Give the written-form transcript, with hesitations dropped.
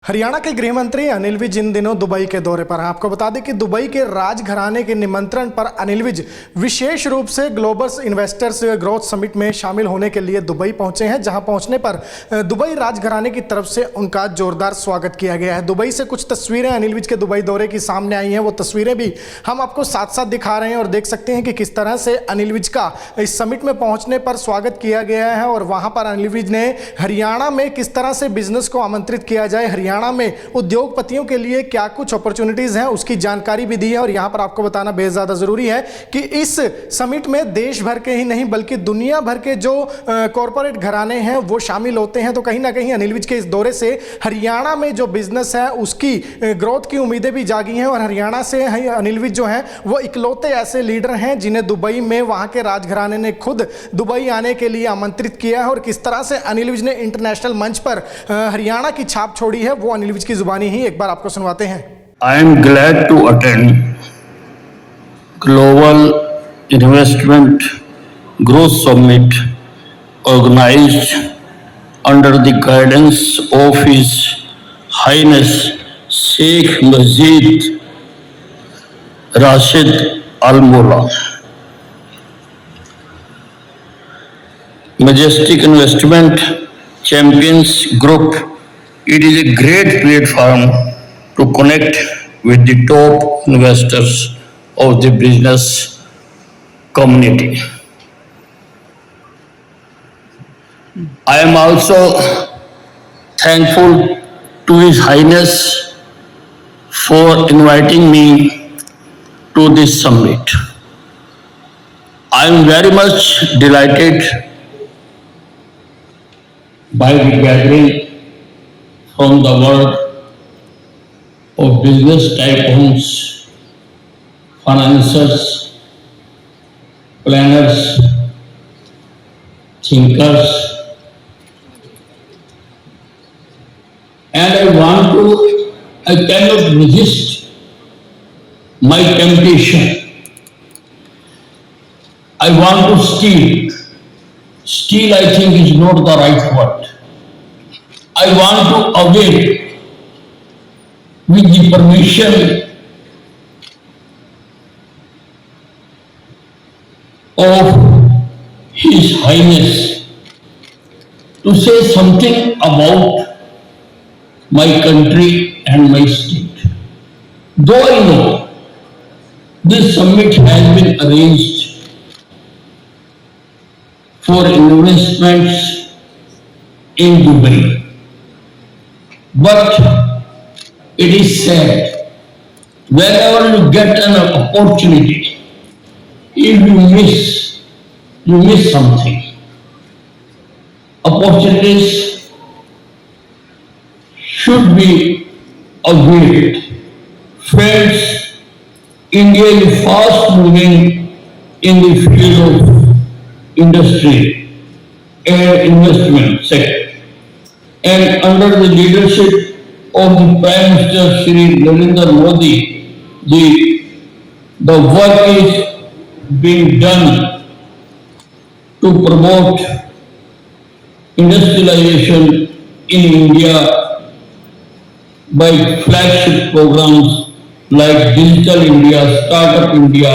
हरियाणा के गृह मंत्री अनिल विज इन दिनों दुबई के दौरे पर हैं। आपको बता दें कि दुबई के राजघराने के निमंत्रण पर अनिल विज विशेष रूप से ग्लोबल इन्वेस्टर्स ग्रोथ समिट में शामिल होने के लिए दुबई पहुंचे हैं, जहां पहुंचने पर दुबई राजघराने की तरफ से उनका जोरदार स्वागत किया गया है। दुबई से कुछ तस्वीरें अनिल विज के दुबई दौरे की सामने आई हैं, वो तस्वीरें भी हम आपको साथ साथ दिखा रहे हैं और देख सकते हैं कि किस तरह से अनिल विज का इस समिट में पहुंचने पर स्वागत किया गया है और वहां पर अनिल विज ने हरियाणा में किस तरह से बिजनेस को आमंत्रित किया जाए, हरियाणा में उद्योगपतियों के लिए क्या कुछ अपॉर्चुनिटीज हैं, उसकी जानकारी भी दी है। और यहां पर आपको बताना बेहद ज्यादा जरूरी है कि इस समिट में देश भर के ही नहीं बल्कि दुनिया भर के जो कॉरपोरेट घराने हैं वो शामिल होते हैं। तो कहीं ना कहीं अनिल विज के इस दौरे से हरियाणा में जो बिजनेस है उसकी ग्रोथ की उम्मीदें भी जागी हैं और हरियाणा से अनिल विज जो हैं वो इकलौते ऐसे लीडर हैं जिन्हें दुबई में वहां के राजघराने ने खुद दुबई आने के लिए आमंत्रित किया है। और किस तरह से अनिल विज ने इंटरनेशनल मंच पर हरियाणा की छाप छोड़ी है वो अनिल विज की जुबानी ही एक बार आपको सुनवाते हैं। I am glad to attend global investment growth summit organised under the guidance of his highness Sheikh Majid Rashid Al Moula. Majestic Investment Champions Group, it is a great platform to connect with the top investors of the business community. I am also thankful to His Highness for inviting me to this summit. I am very much delighted by the gathering from the world of business tycoons, financiers, planners, thinkers, and I cannot resist my temptation. I want to steal. Steal, I think, is not the right word. I want to avail with the permission of His Highness to say something about my country and my state. Though I know this summit has been arranged for investments in Dubai, but it is sad whenever you get an opportunity, if you miss something. Opportunities should be availed. Friends, India is fast moving in the field of industry and investment sector, and under the leadership of the Prime Minister Shri Narendra Modi, the work is being done to promote industrialization in India by flagship programs like Digital India, Startup India,